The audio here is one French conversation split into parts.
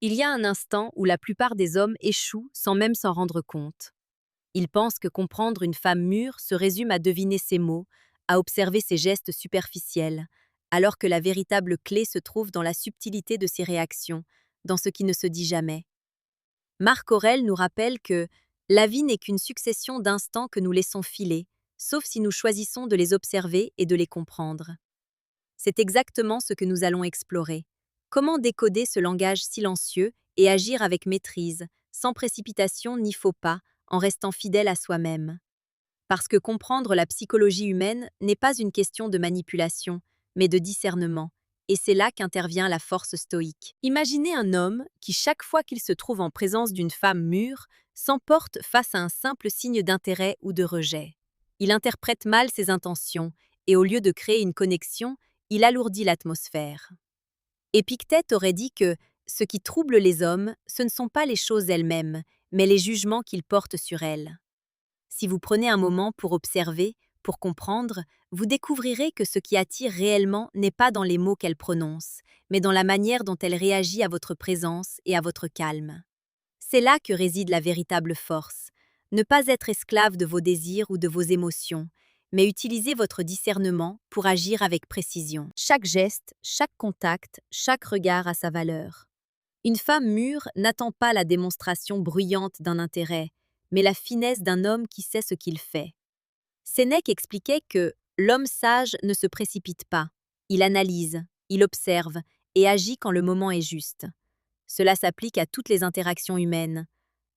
Il y a un instant où la plupart des hommes échouent sans même s'en rendre compte. Ils pensent que comprendre une femme mûre se résume à deviner ses mots, à observer ses gestes superficiels, alors que la véritable clé se trouve dans la subtilité de ses réactions, dans ce qui ne se dit jamais. Marc Aurèle nous rappelle que la vie n'est qu'une succession d'instants que nous laissons filer, sauf si nous choisissons de les observer et de les comprendre. C'est exactement ce que nous allons explorer. Comment décoder ce langage silencieux et agir avec maîtrise, sans précipitation ni faux pas, en restant fidèle à soi-même. Parce que comprendre la psychologie humaine n'est pas une question de manipulation, mais de discernement. Et c'est là qu'intervient la force stoïque. Imaginez un homme qui, chaque fois qu'il se trouve en présence d'une femme mûre, s'emporte face à un simple signe d'intérêt ou de rejet. Il interprète mal ses intentions et au lieu de créer une connexion, il alourdit l'atmosphère. Épictète aurait dit que ce qui trouble les hommes, ce ne sont pas les choses elles-mêmes, mais les jugements qu'ils portent sur elles. Si vous prenez un moment pour observer, pour comprendre, vous découvrirez que ce qui attire réellement n'est pas dans les mots qu'elle prononce, mais dans la manière dont elle réagit à votre présence et à votre calme. C'est là que réside la véritable force. Ne pas être esclave de vos désirs ou de vos émotions, mais utiliser votre discernement pour agir avec précision. Chaque geste, chaque contact, chaque regard a sa valeur. Une femme mûre n'attend pas la démonstration bruyante d'un intérêt, mais la finesse d'un homme qui sait ce qu'il fait. Sénèque expliquait que l'homme sage ne se précipite pas. Il analyse, il observe et agit quand le moment est juste. Cela s'applique à toutes les interactions humaines.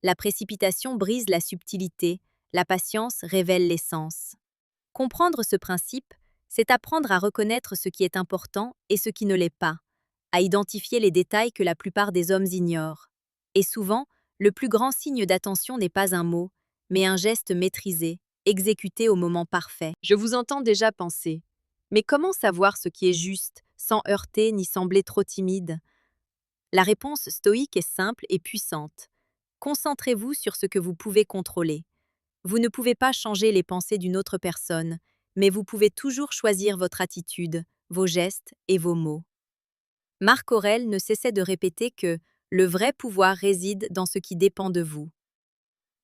La précipitation brise la subtilité, la patience révèle l'essence. Comprendre ce principe, c'est apprendre à reconnaître ce qui est important et ce qui ne l'est pas, à identifier les détails que la plupart des hommes ignorent. Et souvent, le plus grand signe d'attention n'est pas un mot, mais un geste maîtrisé, exécuté au moment parfait. Je vous entends déjà penser. Mais comment savoir ce qui est juste, sans heurter ni sembler trop timide? La réponse stoïque est simple et puissante. Concentrez-vous sur ce que vous pouvez contrôler. Vous ne pouvez pas changer les pensées d'une autre personne, mais vous pouvez toujours choisir votre attitude, vos gestes et vos mots. Marc Aurèle ne cessait de répéter que le vrai pouvoir réside dans ce qui dépend de vous.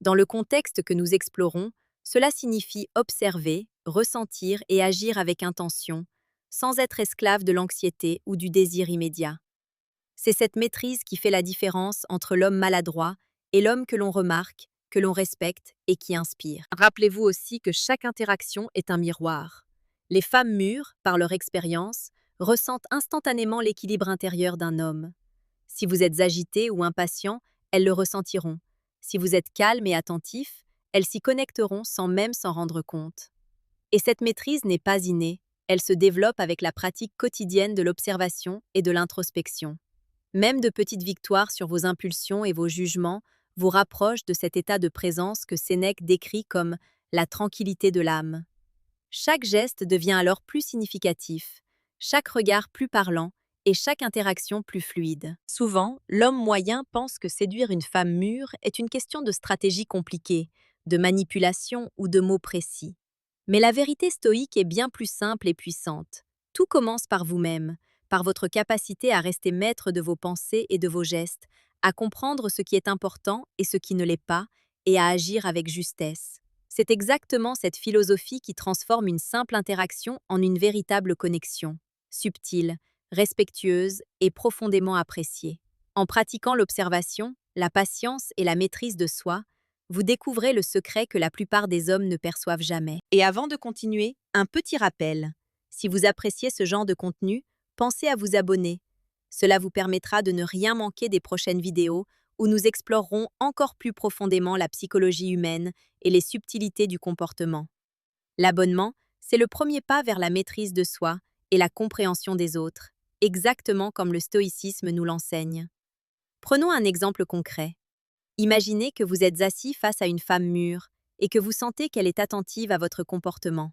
Dans le contexte que nous explorons, cela signifie observer, ressentir et agir avec intention, sans être esclave de l'anxiété ou du désir immédiat. C'est cette maîtrise qui fait la différence entre l'homme maladroit et l'homme que l'on remarque, que l'on respecte et qui inspire. Rappelez-vous aussi que chaque interaction est un miroir. Les femmes mûres, par leur expérience, ressentent instantanément l'équilibre intérieur d'un homme. Si vous êtes agité ou impatient, elles le ressentiront. Si vous êtes calme et attentif, elles s'y connecteront sans même s'en rendre compte. Et cette maîtrise n'est pas innée, elle se développe avec la pratique quotidienne de l'observation et de l'introspection. Même de petites victoires sur vos impulsions et vos jugements vous rapprochent de cet état de présence que Sénèque décrit comme la tranquillité de l'âme. Chaque geste devient alors plus significatif, chaque regard plus parlant et chaque interaction plus fluide. Souvent, l'homme moyen pense que séduire une femme mûre est une question de stratégie compliquée, de manipulation ou de mots précis. Mais la vérité stoïque est bien plus simple et puissante. Tout commence par vous-même, par votre capacité à rester maître de vos pensées et de vos gestes, à comprendre ce qui est important et ce qui ne l'est pas, et à agir avec justesse. C'est exactement cette philosophie qui transforme une simple interaction en une véritable connexion, subtile, respectueuse et profondément appréciée. En pratiquant l'observation, la patience et la maîtrise de soi, vous découvrez le secret que la plupart des hommes ne perçoivent jamais. Et avant de continuer, un petit rappel. Si vous appréciez ce genre de contenu, pensez à vous abonner. Cela vous permettra de ne rien manquer des prochaines vidéos où nous explorerons encore plus profondément la psychologie humaine et les subtilités du comportement. L'abonnement, c'est le premier pas vers la maîtrise de soi et la compréhension des autres, exactement comme le stoïcisme nous l'enseigne. Prenons un exemple concret. Imaginez que vous êtes assis face à une femme mûre et que vous sentez qu'elle est attentive à votre comportement.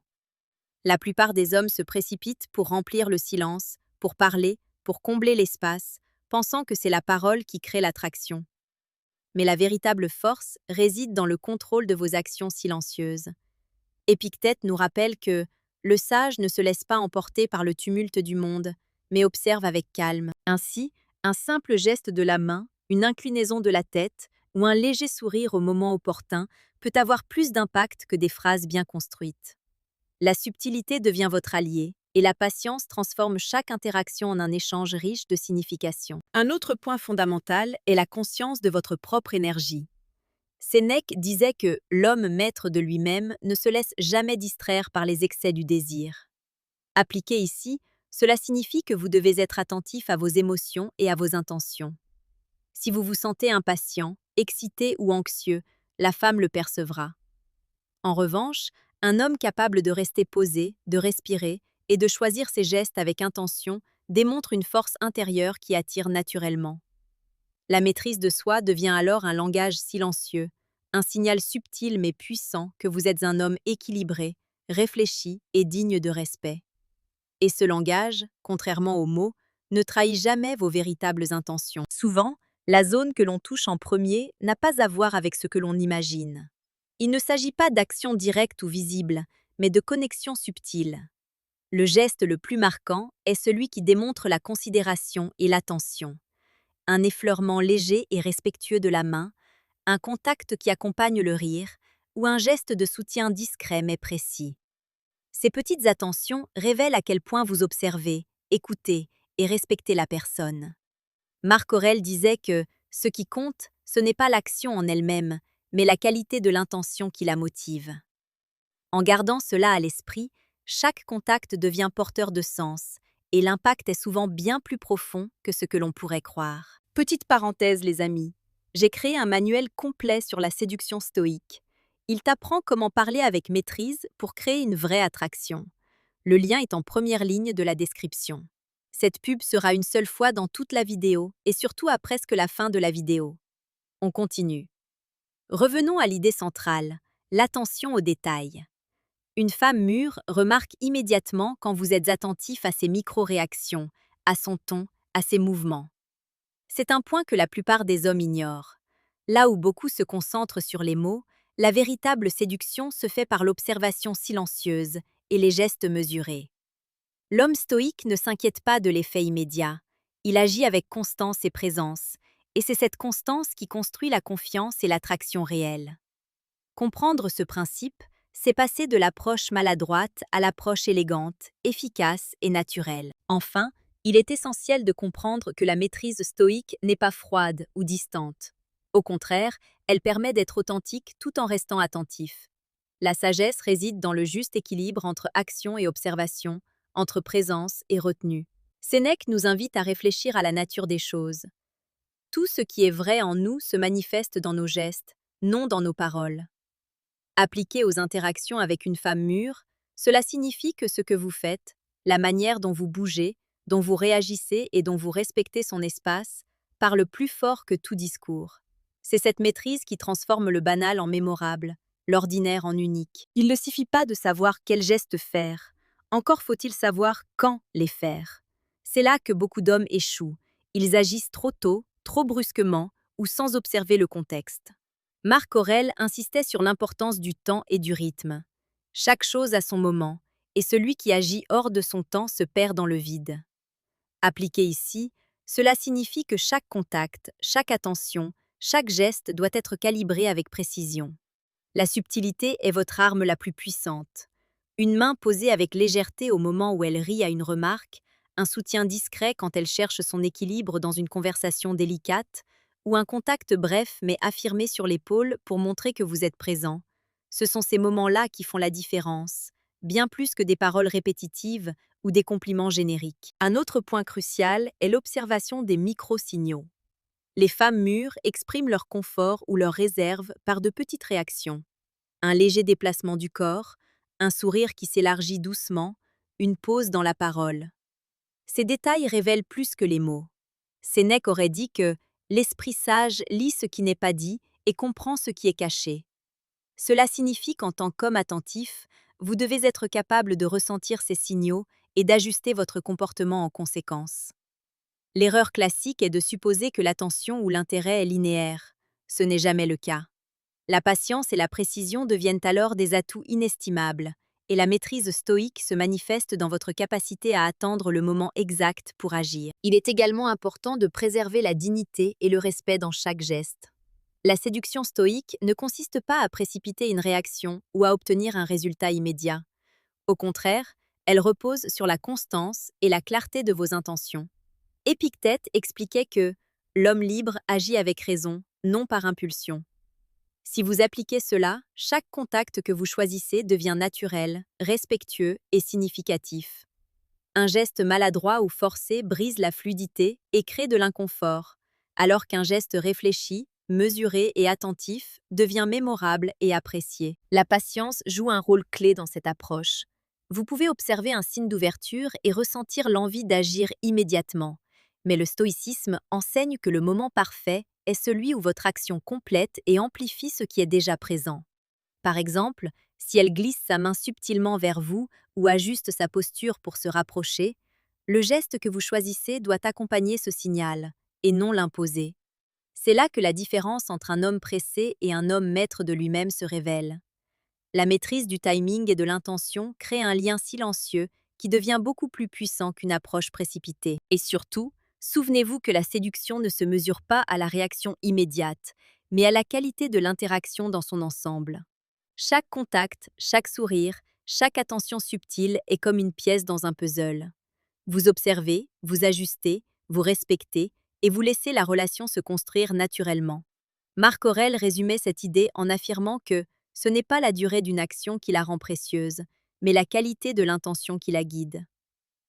La plupart des hommes se précipitent pour remplir le silence, pour parler, pour combler l'espace, pensant que c'est la parole qui crée l'attraction. Mais la véritable force réside dans le contrôle de vos actions silencieuses. Épictète nous rappelle que le sage ne se laisse pas emporter par le tumulte du monde, mais observe avec calme. Ainsi, un simple geste de la main, une inclinaison de la tête ou un léger sourire au moment opportun peut avoir plus d'impact que des phrases bien construites. La subtilité devient votre allié et la patience transforme chaque interaction en un échange riche de signification. Un autre point fondamental est la conscience de votre propre énergie. Sénèque disait que l'homme maître de lui-même ne se laisse jamais distraire par les excès du désir. Appliqué ici, cela signifie que vous devez être attentif à vos émotions et à vos intentions. Si vous vous sentez impatient, excité ou anxieux, la femme le percevra. En revanche, un homme capable de rester posé, de respirer et de choisir ses gestes avec intention démontre une force intérieure qui attire naturellement. La maîtrise de soi devient alors un langage silencieux, un signal subtil mais puissant que vous êtes un homme équilibré, réfléchi et digne de respect. Et ce langage, contrairement aux mots, ne trahit jamais vos véritables intentions. Souvent, la zone que l'on touche en premier n'a pas à voir avec ce que l'on imagine. Il ne s'agit pas d'action directe ou visible, mais de connexion subtile. Le geste le plus marquant est celui qui démontre la considération et l'attention. Un effleurement léger et respectueux de la main, un contact qui accompagne le rire, ou un geste de soutien discret mais précis. Ces petites attentions révèlent à quel point vous observez, écoutez et respectez la personne. Marc Aurèle disait que ce qui compte, ce n'est pas l'action en elle-même, mais la qualité de l'intention qui la motive. En gardant cela à l'esprit, chaque contact devient porteur de sens, et l'impact est souvent bien plus profond que ce que l'on pourrait croire. Petite parenthèse, les amis, j'ai créé un manuel complet sur la séduction stoïque. Il t'apprend comment parler avec maîtrise pour créer une vraie attraction. Le lien est en première ligne de la description. Cette pub sera une seule fois dans toute la vidéo et surtout à presque la fin de la vidéo. On continue. Revenons à l'idée centrale, l'attention aux détails. Une femme mûre remarque immédiatement quand vous êtes attentif à ses micro-réactions, à son ton, à ses mouvements. C'est un point que la plupart des hommes ignorent. Là où beaucoup se concentrent sur les mots, la véritable séduction se fait par l'observation silencieuse et les gestes mesurés. L'homme stoïque ne s'inquiète pas de l'effet immédiat. Il agit avec constance et présence, et c'est cette constance qui construit la confiance et l'attraction réelle. Comprendre ce principe, c'est passer de l'approche maladroite à l'approche élégante, efficace et naturelle. Enfin, il est essentiel de comprendre que la maîtrise stoïque n'est pas froide ou distante. Au contraire, elle permet d'être authentique tout en restant attentif. La sagesse réside dans le juste équilibre entre action et observation, entre présence et retenue. Sénèque nous invite à réfléchir à la nature des choses. Tout ce qui est vrai en nous se manifeste dans nos gestes, non dans nos paroles. Appliqué aux interactions avec une femme mûre, cela signifie que ce que vous faites, la manière dont vous bougez, dont vous réagissez et dont vous respectez son espace, parle plus fort que tout discours. C'est cette maîtrise qui transforme le banal en mémorable, l'ordinaire en unique. Il ne suffit pas de savoir quels gestes faire, encore faut-il savoir quand les faire. C'est là que beaucoup d'hommes échouent. Ils agissent trop tôt, trop brusquement ou sans observer le contexte. Marc Aurèle insistait sur l'importance du temps et du rythme. Chaque chose a son moment, et celui qui agit hors de son temps se perd dans le vide. Appliqué ici, cela signifie que chaque contact, chaque attention, chaque geste doit être calibré avec précision. La subtilité est votre arme la plus puissante. Une main posée avec légèreté au moment où elle rit à une remarque, un soutien discret quand elle cherche son équilibre dans une conversation délicate, ou un contact bref mais affirmé sur l'épaule pour montrer que vous êtes présent. Ce sont ces moments-là qui font la différence, bien plus que des paroles répétitives ou des compliments génériques. Un autre point crucial est l'observation des micro-signaux. Les femmes mûres expriment leur confort ou leur réserve par de petites réactions. Un léger déplacement du corps, un sourire qui s'élargit doucement, une pause dans la parole. Ces détails révèlent plus que les mots. Sénèque aurait dit que l'esprit sage lit ce qui n'est pas dit et comprend ce qui est caché. Cela signifie qu'en tant qu'homme attentif, vous devez être capable de ressentir ces signaux et d'ajuster votre comportement en conséquence. L'erreur classique est de supposer que l'attention ou l'intérêt est linéaire. Ce n'est jamais le cas. La patience et la précision deviennent alors des atouts inestimables, et la maîtrise stoïque se manifeste dans votre capacité à attendre le moment exact pour agir. Il est également important de préserver la dignité et le respect dans chaque geste. La séduction stoïque ne consiste pas à précipiter une réaction ou à obtenir un résultat immédiat. Au contraire, elle repose sur la constance et la clarté de vos intentions. Épictète expliquait que l'homme libre agit avec raison, non par impulsion. Si vous appliquez cela, chaque contact que vous choisissez devient naturel, respectueux et significatif. Un geste maladroit ou forcé brise la fluidité et crée de l'inconfort, alors qu'un geste réfléchi, mesuré et attentif devient mémorable et apprécié. La patience joue un rôle clé dans cette approche. Vous pouvez observer un signe d'ouverture et ressentir l'envie d'agir immédiatement. Mais le stoïcisme enseigne que le moment parfait est celui où votre action complète et amplifie ce qui est déjà présent. Par exemple, si elle glisse sa main subtilement vers vous ou ajuste sa posture pour se rapprocher, le geste que vous choisissez doit accompagner ce signal, et non l'imposer. C'est là que la différence entre un homme pressé et un homme maître de lui-même se révèle. La maîtrise du timing et de l'intention crée un lien silencieux qui devient beaucoup plus puissant qu'une approche précipitée. Et surtout, souvenez-vous que la séduction ne se mesure pas à la réaction immédiate, mais à la qualité de l'interaction dans son ensemble. Chaque contact, chaque sourire, chaque attention subtile est comme une pièce dans un puzzle. Vous observez, vous ajustez, vous respectez et vous laissez la relation se construire naturellement. Marc Aurèle résumait cette idée en affirmant que ce n'est pas la durée d'une action qui la rend précieuse, mais la qualité de l'intention qui la guide.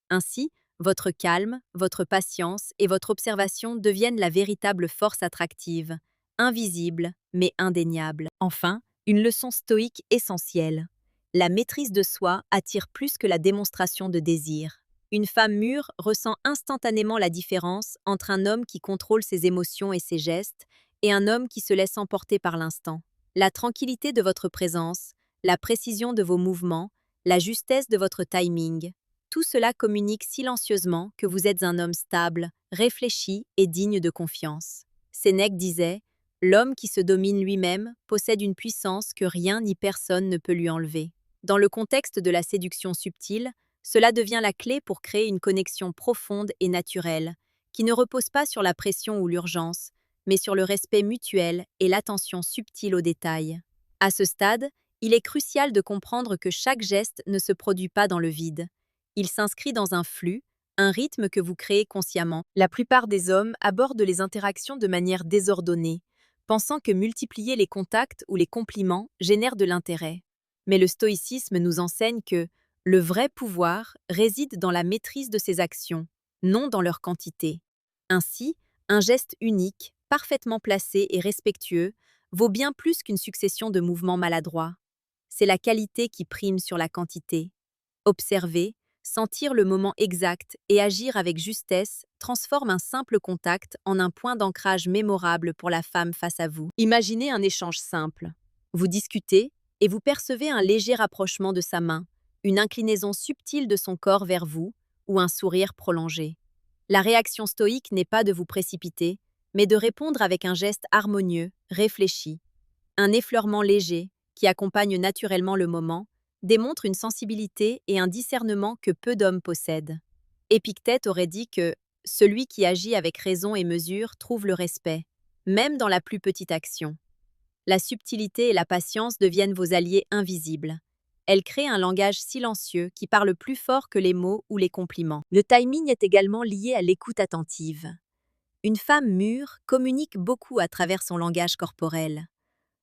Ainsi, votre calme, votre patience et votre observation deviennent la véritable force attractive, invisible mais indéniable. Enfin, une leçon stoïque essentielle. La maîtrise de soi attire plus que la démonstration de désir. Une femme mûre ressent instantanément la différence entre un homme qui contrôle ses émotions et ses gestes et un homme qui se laisse emporter par l'instant. La tranquillité de votre présence, la précision de vos mouvements, la justesse de votre timing, tout cela communique silencieusement que vous êtes un homme stable, réfléchi et digne de confiance. Sénèque disait « L'homme qui se domine lui-même possède une puissance que rien ni personne ne peut lui enlever ». Dans le contexte de la séduction subtile, cela devient la clé pour créer une connexion profonde et naturelle, qui ne repose pas sur la pression ou l'urgence, mais sur le respect mutuel et l'attention subtile aux détails. À ce stade, il est crucial de comprendre que chaque geste ne se produit pas dans le vide. Il s'inscrit dans un flux, un rythme que vous créez consciemment. La plupart des hommes abordent les interactions de manière désordonnée, pensant que multiplier les contacts ou les compliments génère de l'intérêt. Mais le stoïcisme nous enseigne que le vrai pouvoir réside dans la maîtrise de ses actions, non dans leur quantité. Ainsi, un geste unique, parfaitement placé et respectueux, vaut bien plus qu'une succession de mouvements maladroits. C'est la qualité qui prime sur la quantité. Observer, sentir le moment exact et agir avec justesse transforme un simple contact en un point d'ancrage mémorable pour la femme face à vous. Imaginez un échange simple. Vous discutez et vous percevez un léger rapprochement de sa main, une inclinaison subtile de son corps vers vous ou un sourire prolongé. La réaction stoïque n'est pas de vous précipiter, mais de répondre avec un geste harmonieux, réfléchi. Un effleurement léger, qui accompagne naturellement le moment, démontre une sensibilité et un discernement que peu d'hommes possèdent. Épictète aurait dit que « celui qui agit avec raison et mesure trouve le respect, même dans la plus petite action ». La subtilité et la patience deviennent vos alliés invisibles. Elles créent un langage silencieux qui parle plus fort que les mots ou les compliments. Le timing est également lié à l'écoute attentive. Une femme mûre communique beaucoup à travers son langage corporel.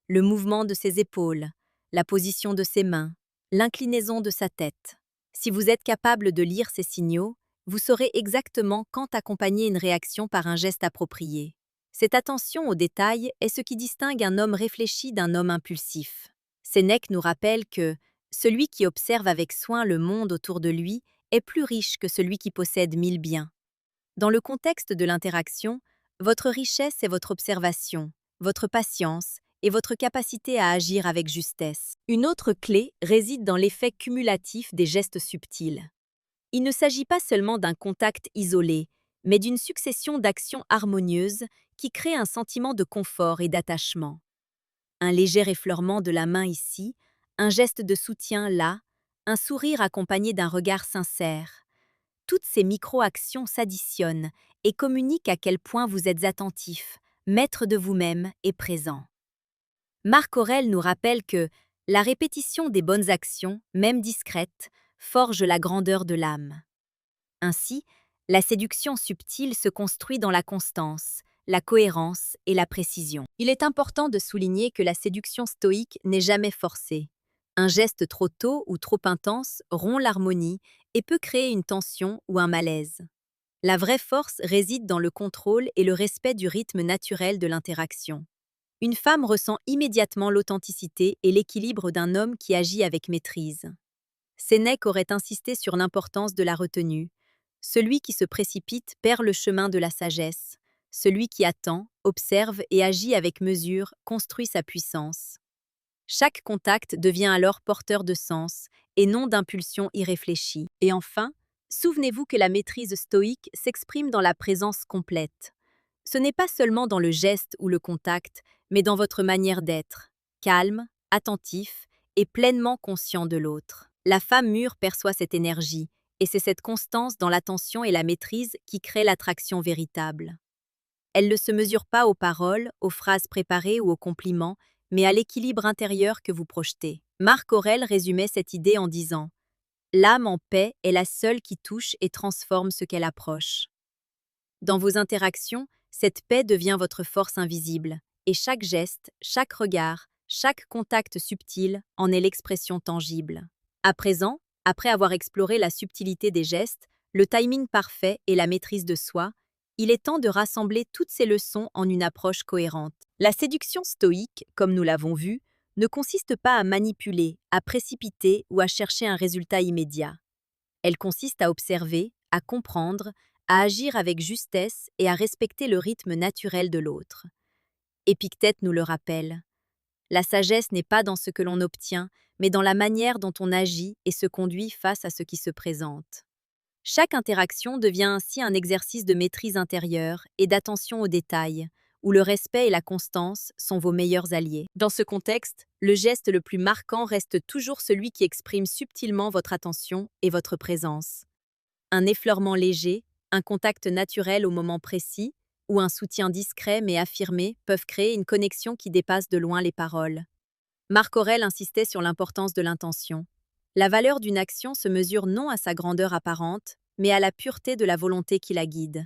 Le mouvement de ses épaules, la position de ses mains, l'inclinaison de sa tête. Si vous êtes capable de lire ces signaux, vous saurez exactement quand accompagner une réaction par un geste approprié. Cette attention aux détails est ce qui distingue un homme réfléchi d'un homme impulsif. Sénèque nous rappelle que celui qui observe avec soin le monde autour de lui est plus riche que celui qui possède 1000 biens. Dans le contexte de l'interaction, votre richesse est votre observation, votre patience et votre capacité à agir avec justesse. Une autre clé réside dans l'effet cumulatif des gestes subtils. Il ne s'agit pas seulement d'un contact isolé, mais d'une succession d'actions harmonieuses qui créent un sentiment de confort et d'attachement. Un léger effleurement de la main ici, un geste de soutien là, un sourire accompagné d'un regard sincère. Toutes ces micro-actions s'additionnent et communiquent à quel point vous êtes attentif, maître de vous-même et présent. Marc Aurèle nous rappelle que la répétition des bonnes actions, même discrètes, forge la grandeur de l'âme. Ainsi, la séduction subtile se construit dans la constance, la cohérence et la précision. Il est important de souligner que la séduction stoïque n'est jamais forcée. Un geste trop tôt ou trop intense rompt l'harmonie et peut créer une tension ou un malaise. La vraie force réside dans le contrôle et le respect du rythme naturel de l'interaction. Une femme ressent immédiatement l'authenticité et l'équilibre d'un homme qui agit avec maîtrise. Sénèque aurait insisté sur l'importance de la retenue. Celui qui se précipite perd le chemin de la sagesse. Celui qui attend, observe et agit avec mesure construit sa puissance. Chaque contact devient alors porteur de sens et non d'impulsions irréfléchies. Et enfin, souvenez-vous que la maîtrise stoïque s'exprime dans la présence complète. Ce n'est pas seulement dans le geste ou le contact, mais dans votre manière d'être, calme, attentif et pleinement conscient de l'autre. La femme mûre perçoit cette énergie, et c'est cette constance dans l'attention et la maîtrise qui crée l'attraction véritable. Elle ne se mesure pas aux paroles, aux phrases préparées ou aux compliments, mais à l'équilibre intérieur que vous projetez. Marc Aurèle résumait cette idée en disant « L'âme en paix est la seule qui touche et transforme ce qu'elle approche ». Dans vos interactions, cette paix devient votre force invisible, et chaque geste, chaque regard, chaque contact subtil en est l'expression tangible. À présent, après avoir exploré la subtilité des gestes, le timing parfait et la maîtrise de soi, il est temps de rassembler toutes ces leçons en une approche cohérente. La séduction stoïque, comme nous l'avons vu, ne consiste pas à manipuler, à précipiter ou à chercher un résultat immédiat. Elle consiste à observer, à comprendre, à agir avec justesse et à respecter le rythme naturel de l'autre. Épictète nous le rappelle. La sagesse n'est pas dans ce que l'on obtient, mais dans la manière dont on agit et se conduit face à ce qui se présente. Chaque interaction devient ainsi un exercice de maîtrise intérieure et d'attention aux détails, où le respect et la constance sont vos meilleurs alliés. Dans ce contexte, le geste le plus marquant reste toujours celui qui exprime subtilement votre attention et votre présence. Un effleurement léger, un contact naturel au moment précis, ou un soutien discret mais affirmé peuvent créer une connexion qui dépasse de loin les paroles. Marc Aurèle insistait sur l'importance de l'intention. La valeur d'une action se mesure non à sa grandeur apparente, mais à la pureté de la volonté qui la guide.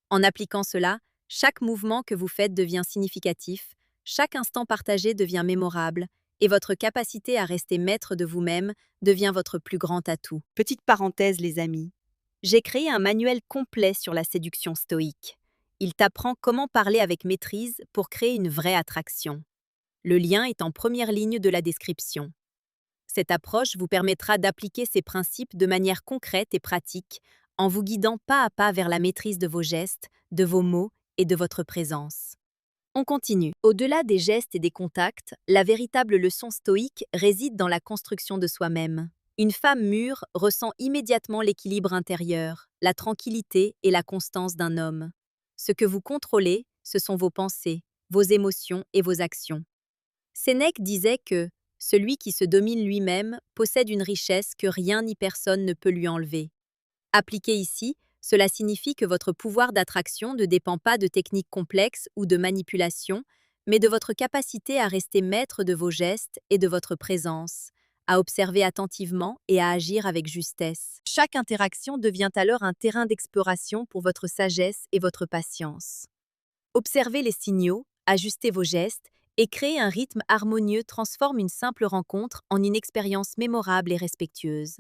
En appliquant cela, chaque mouvement que vous faites devient significatif, chaque instant partagé devient mémorable, et votre capacité à rester maître de vous-même devient votre plus grand atout. Petite parenthèse, les amis. J'ai créé un manuel complet sur la séduction stoïque. Il t'apprend comment parler avec maîtrise pour créer une vraie attraction. Le lien est en première ligne de la description. Cette approche vous permettra d'appliquer ces principes de manière concrète et pratique, en vous guidant pas à pas vers la maîtrise de vos gestes, de vos mots et de votre présence. On continue. Au-delà des gestes et des contacts, la véritable leçon stoïque réside dans la construction de soi-même. Une femme mûre ressent immédiatement l'équilibre intérieur, la tranquillité et la constance d'un homme. Ce que vous contrôlez, ce sont vos pensées, vos émotions et vos actions. Sénèque disait que « celui qui se domine lui-même possède une richesse que rien ni personne ne peut lui enlever ». Appliqué ici, cela signifie que votre pouvoir d'attraction ne dépend pas de techniques complexes ou de manipulation, mais de votre capacité à rester maître de vos gestes et de votre présence, à observer attentivement et à agir avec justesse. Chaque interaction devient alors un terrain d'exploration pour votre sagesse et votre patience. Observer les signaux, ajuster vos gestes et créer un rythme harmonieux transforme une simple rencontre en une expérience mémorable et respectueuse.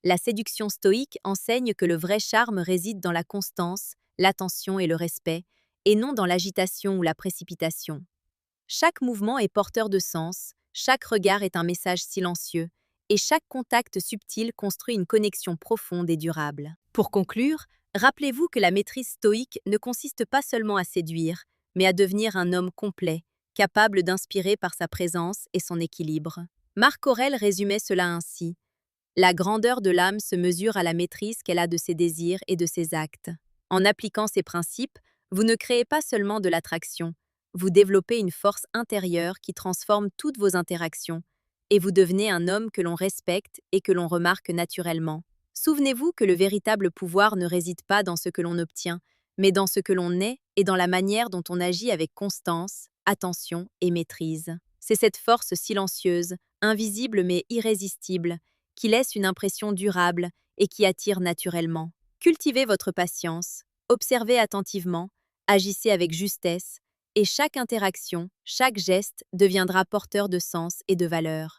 La séduction stoïque enseigne que le vrai charme réside dans la constance, l'attention et le respect, et non dans l'agitation ou la précipitation. Chaque mouvement est porteur de sens, chaque regard est un message silencieux, et chaque contact subtil construit une connexion profonde et durable. Pour conclure, rappelez-vous que la maîtrise stoïque ne consiste pas seulement à séduire, mais à devenir un homme complet, capable d'inspirer par sa présence et son équilibre. Marc Aurèle résumait cela ainsi. La grandeur de l'âme se mesure à la maîtrise qu'elle a de ses désirs et de ses actes. En appliquant ces principes, vous ne créez pas seulement de l'attraction, vous développez une force intérieure qui transforme toutes vos interactions, et vous devenez un homme que l'on respecte et que l'on remarque naturellement. Souvenez-vous que le véritable pouvoir ne réside pas dans ce que l'on obtient, mais dans ce que l'on est et dans la manière dont on agit avec constance, attention et maîtrise. C'est cette force silencieuse, invisible mais irrésistible, qui laisse une impression durable et qui attire naturellement. Cultivez votre patience, observez attentivement, agissez avec justesse, et chaque interaction, chaque geste deviendra porteur de sens et de valeur.